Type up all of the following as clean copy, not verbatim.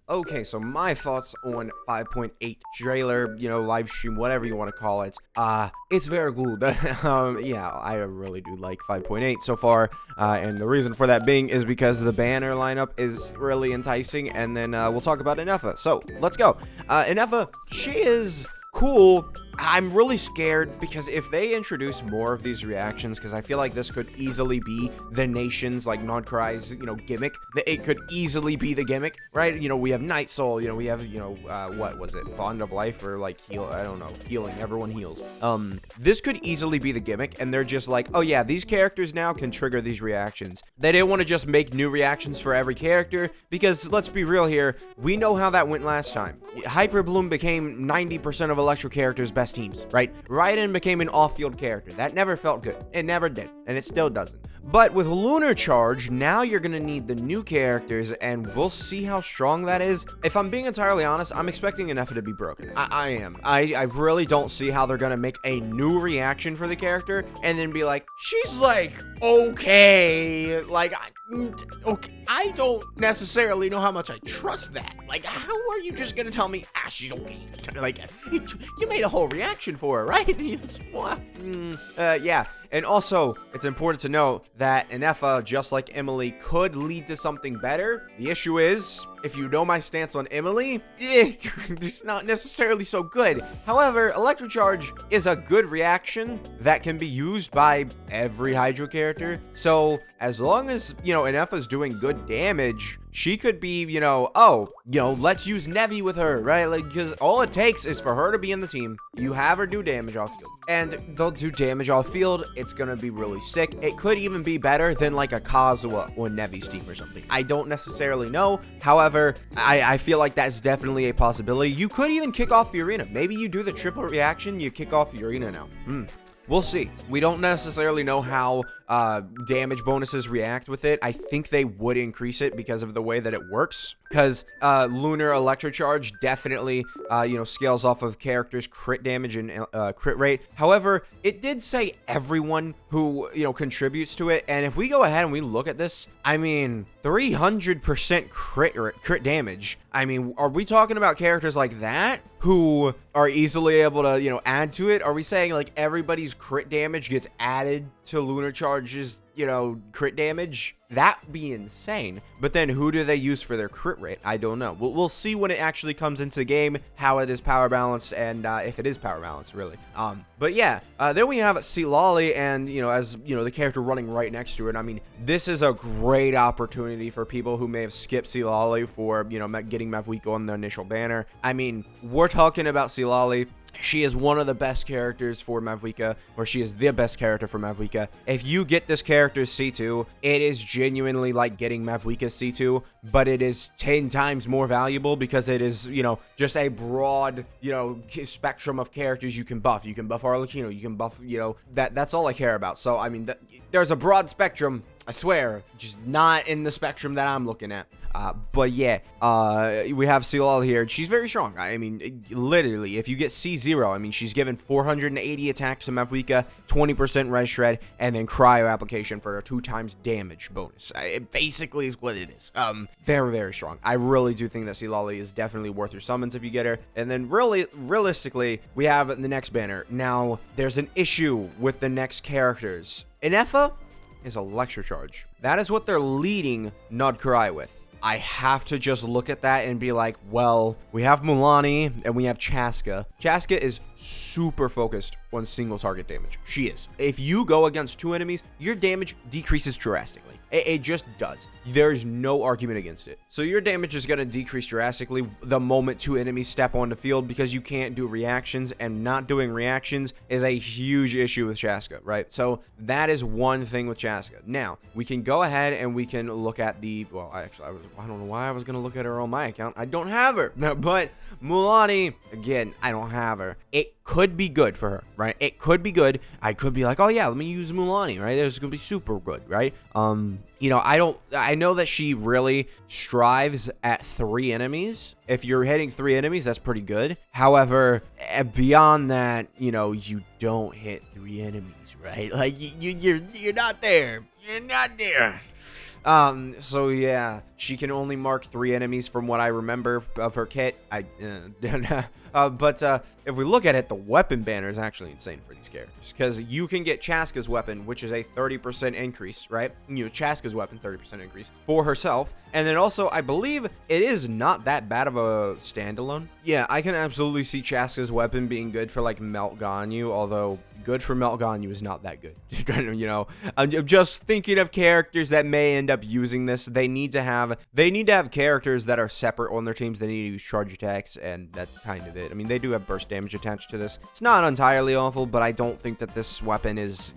Okay, so my thoughts on 5.8 trailer, live stream, whatever you want to call it. It's very good. Yeah, I really do like 5.8 so far. And the reason for that being is because the banner lineup is really enticing. And then we'll talk about Ineffa. So let's go. Ineffa, she is cool. I'm really scared because if they introduce more of these reactions, because I feel like this could easily be the nation's, like, Nod Krai's, gimmick. It could easily be the gimmick, right? We have Night Soul, we have, what was it? Bond of Life or, like, heal, I don't know, healing, everyone heals. This could easily be the gimmick, and they're just like, oh yeah, these characters now can trigger these reactions. They didn't want to just make new reactions for every character, because let's be real here, we know how that went last time. Hyper Bloom became 90% of Electro characters' best teams, right? Raiden became an off-field character. That never felt good. It never did, and it still doesn't. But with Lunar Charge, now you're gonna need the new characters, and we'll see how strong that is. If I'm being entirely honest, I'm expecting Ineffa to be broken. I am. I really don't see how they're gonna make a new reaction for the character, and then be like, she's like, okay, like, okay. I don't necessarily know how much I trust that. Like, how are you just gonna tell me, she's okay? Like, you made a whole reaction for her, right? Yeah. And also, it's important to note that Ineffa, just like Emily, could lead to something better. The issue is, if you know my stance on Emily, it's not necessarily so good. However, Electro Charge is a good reaction that can be used by every Hydro character. So, as long as, Ineffa's doing good damage, she could be, let's use Nevi with her, right? Like, because all it takes is for her to be in the team. You have her do damage off field, and they'll do damage off field. It's gonna be really sick. It could even be better than like a Kazuha on Nevi's team or something. I don't necessarily know. However, I feel like that's definitely a possibility. You could even kick off the arena. Maybe you do the triple reaction, you kick off the arena now. We'll see. We don't necessarily know how damage bonuses react with it. I think they would increase it because of the way that it works. Because Lunar Electro Charge definitely, scales off of characters' crit damage and crit rate. However, it did say everyone who, contributes to it. And if we go ahead and we look at this, I mean, 300% crit damage. I mean, are we talking about characters like that who are easily able to, add to it? Are we saying like everybody's crit damage gets added to Lunar Charge's, crit damage? That'd be insane. But then who do they use for their crit rate? I don't know. We'll see when it actually comes into the game, how it is power balanced, and if it is power balanced, really. But yeah, then we have Citlali, and, as, the character running right next to it. I mean, this is a great opportunity for people who may have skipped Citlali for, getting Mavwika on the initial banner. I mean, we're talking about Citlali. She is one of the best characters for Mavwika, or she is the best character for Mavwika. If you get this character's C2, it is genuinely like getting Mavwika's C2, but it is 10 times more valuable because it is, just a broad, spectrum of characters you can buff. You can buff Arlecchino, you can buff, that's all I care about. So, I mean, there's a broad spectrum, I swear, just not in the spectrum that I'm looking at. But yeah, we have Citlali here. She's very strong. I mean, literally, if you get C0, I mean, she's given 480 attacks to Mavwika, 20% res shred, and then cryo application for a 2x damage bonus. It basically is what it is. Very, very strong. I really do think that Citlali is definitely worth your summons if you get her. And then realistically, we have the next banner. Now, there's an issue with the next characters. Ineffa is Electro Charge. That is what they're leading Nod Krai with. I have to just look at that and be like, well, we have Mualani and we have Chasca. Chasca is super focused on single target damage. She is. If you go against two enemies, your damage decreases drastically. It just does. There's no argument against it. So your damage is going to decrease drastically the moment two enemies step on the field because you can't do reactions, and not doing reactions is a huge issue with Chasca, right? So that is one thing with Chasca. Now, we can go ahead and we can look at the, well, I don't know why I was going to look at her on my account. I don't have her. But Mualani, again, I don't have her. It could be good for her, right? It could be good. I could be like, oh yeah, let me use Mualani, right? This is gonna be super good, right? I know that she really strives at 3 enemies. If you're hitting 3 enemies, that's pretty good. However, beyond that, you don't hit 3 enemies, right? Like you're not there. You're not there. So yeah, she can only mark 3 enemies from what I remember of her kit. But if we look at it, the weapon banner is actually insane for these characters, because you can get Chasca's weapon, which is a 30% increase, right? Chasca's weapon, 30% increase for herself. And then also, I believe it is not that bad of a standalone. Yeah, I can absolutely see Chasca's weapon being good for like Melt Ganyu, although good for Melt Ganyu is not that good. I'm just thinking of characters that may end up using this. They need to have characters that are separate on their teams. They need to use charge attacks, and that's kind of it. I mean, they do have burst damage attached to this. It's not entirely awful, but I don't think that this weapon is,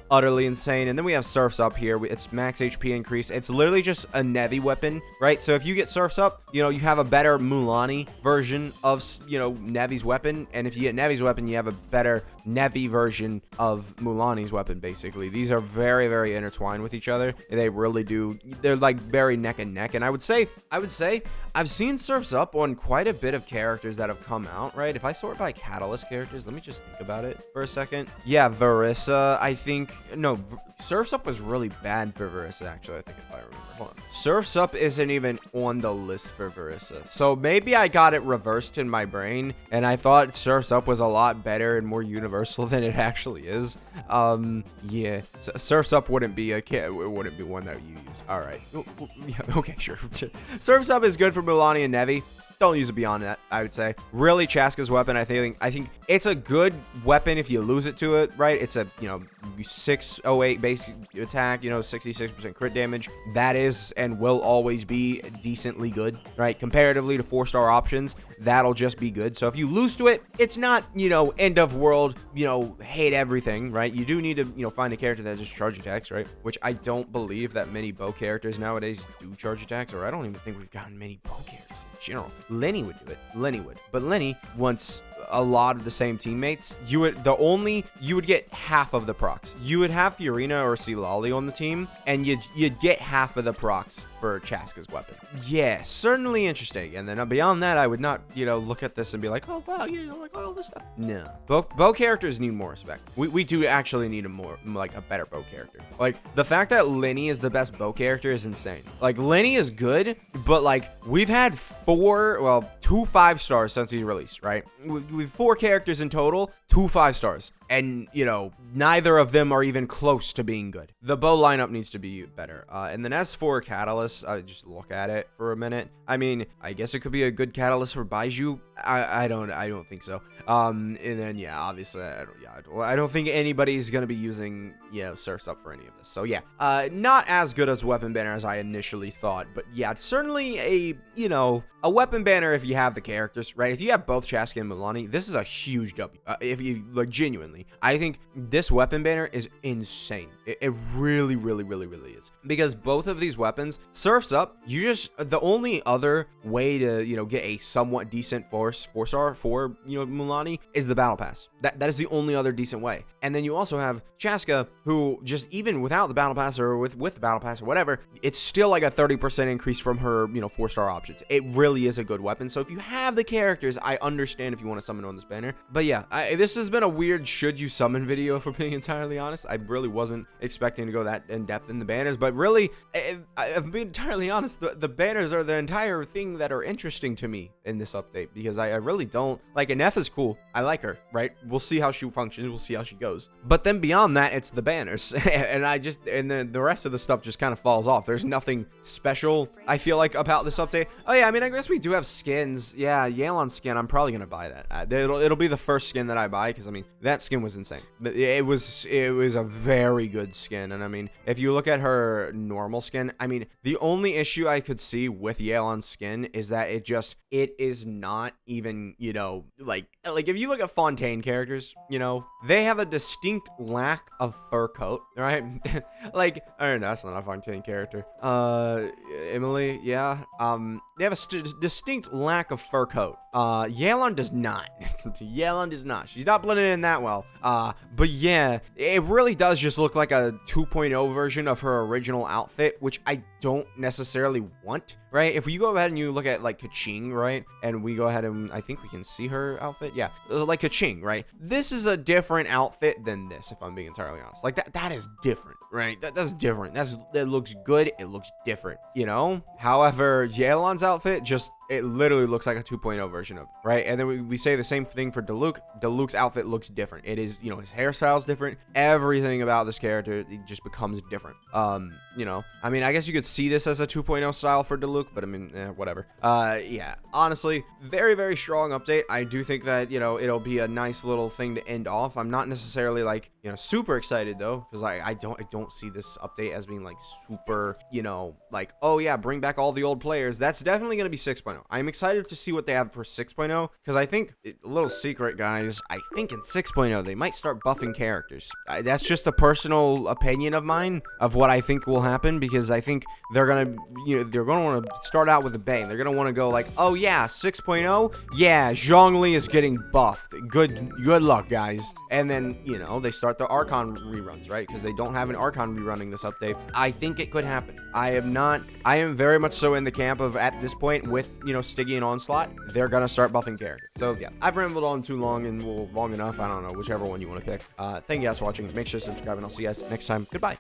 utterly insane. And then we have Surf's Up here. It's max HP increase. It's literally just a Nevi weapon, right? So if you get Surf's Up, you have a better Mualani version of, Nevi's weapon. And if you get Nevi's weapon, you have a better Nevi version of Mualani's weapon, basically. These are very, very intertwined with each other. They really do. They're like very neck and neck. And I would say I've seen Surf's Up on quite a bit of characters that have come out, right? If I sort by Catalyst characters, let me just think about it for a second. Yeah, Verissa, I think. No, Surf's Up was really bad for Verissa, actually, I think, if I remember. Hold on. Surf's Up isn't even on the list for Verissa. So maybe I got it reversed in my brain, and I thought Surf's Up was a lot better and more universal than it actually is. Yeah. So Surf's Up wouldn't be one that you use. All right. Yeah, okay, sure. Surf's Up is good for Mualani and Nevi. Don't use it beyond that, I would say. Really, Chasca's weapon, I think it's a good weapon if you lose it to it, right? It's a, 608 base attack, 66% crit damage. That is and will always be decently good, right? Comparatively to 4-star options, that'll just be good. So if you lose to it, it's not, end of world, hate everything, right? You do need to, find a character that just charge attacks, right? Which I don't believe that many bow characters nowadays do charge attacks, or I don't even think we've gotten many bow characters in general. Lenny would do it. Lenny would. But Lenny, once a lot of the same teammates, you would get half of the procs. You would have Fiorina or Citlali on the team, and you'd get half of the procs for Chasca's weapon. Yeah, certainly interesting. And then beyond that, I would not, look at this and be like, oh wow, like all this stuff. No, bow characters need more respect. We do actually need a better bow character. Like, the fact that Lenny is the best bow character is insane. Like, Lenny is good, but like, we've had 2 5-stars since he released, right? We've 4 characters in total, 2 5-stars. And, neither of them are even close to being good. The bow lineup needs to be better. And then as for Catalyst, just look at it for a minute. I mean, I guess it could be a good Catalyst for Baiju. I don't think so. And then, yeah, obviously, I don't think anybody's going to be using, Surf's Up for any of this. So, yeah, not as good as Weapon Banner as I initially thought. But, yeah, certainly a Weapon Banner if you have the characters, right? If you have both Chasca and Mualani, this is a huge W. If you, genuinely. I think this weapon banner is insane. It really, really, really, really is. Because both of these weapons, Surf's Up, the only other way to, get a somewhat decent 4-star for, Mualani is the battle pass. That is the only other decent way. And then you also have Chasca, who just even without the battle pass or with the battle pass or whatever, it's still like a 30% increase from her, 4-star options. It really is a good weapon. So if you have the characters, I understand if you want to summon on this banner. But yeah, this has been a weird should you summon video, for being entirely honest. I really wasn't expecting to go that in depth in the banners, but really, I'm being entirely honest, the banners are the entire thing that are interesting to me in this update, because I really don't like. Ineffa's cool. I like her, right? We'll see how she functions. We'll see how she goes. But then beyond that, it's the banners. and then the rest of the stuff just kind of falls off. There's nothing special, I feel like, about this update. Oh yeah, I mean, I guess we do have skins. Yeah, Yelan's skin, I'm probably gonna buy that. It'll be the first skin that I buy, because I mean, that skin was insane. It was a very good skin. And I mean, if you look at her normal skin, I mean, the only issue I could see with Yelan's skin is that it is not even, like if you look at Fontaine characters, they have a distinct lack of fur coat, right? Like, I don't know, that's not a Fontaine character. Emily, yeah. They have a distinct lack of fur coat. Yelan does not. Yelan does not. She's not blending in that well. well. But yeah, it really does just look like a 2.0 version of her original outfit, which I don't necessarily want, right? If you go ahead and you look at like Kaching, right? And we go ahead and I think we can see her outfit. Yeah, like Kaching, right? This is a different outfit than this, if I'm being entirely honest. Like that is different, right? That's different. That looks good. It looks different, you know? However, Yelan's outfit it literally looks like a 2.0 version of it, right? And then we say the same thing for Diluc. Diluc's outfit looks different. It is, you know, his hairstyle's different. Everything about this character, it just becomes different. You know, I mean, I guess you could see this as a 2.0 style for Diluc, but I mean, whatever. Yeah, honestly, very, very strong update. I do think that, you know, it'll be a nice little thing to end off. I'm not necessarily like, you know, super excited though, because I don't see this update as being like super, you know, like, oh yeah, bring back all the old players. That's definitely going to be 6.0. I'm excited to see what they have for 6.0, because I think, a little secret, guys, I think in 6.0 they might start buffing characters. That's just a personal opinion of mine of what I think will happen, because I think they're gonna, you know, they're gonna want to start out with a bang. They're gonna want to go like, oh yeah, 6.0, yeah, Zhongli is getting buffed. Good luck, guys. And then, you know, they start the Archon reruns, right? Because they don't have an Archon rerunning this update. I think it could happen. I am very much so in the camp of, at this point, with, you know, Stiggy and Onslaught, they're gonna start buffing characters. So yeah, I've rambled on too long, and long enough. I don't know, whichever one you want to pick. Thank you guys for watching. Make sure to subscribe, and I'll see you guys next time. Goodbye.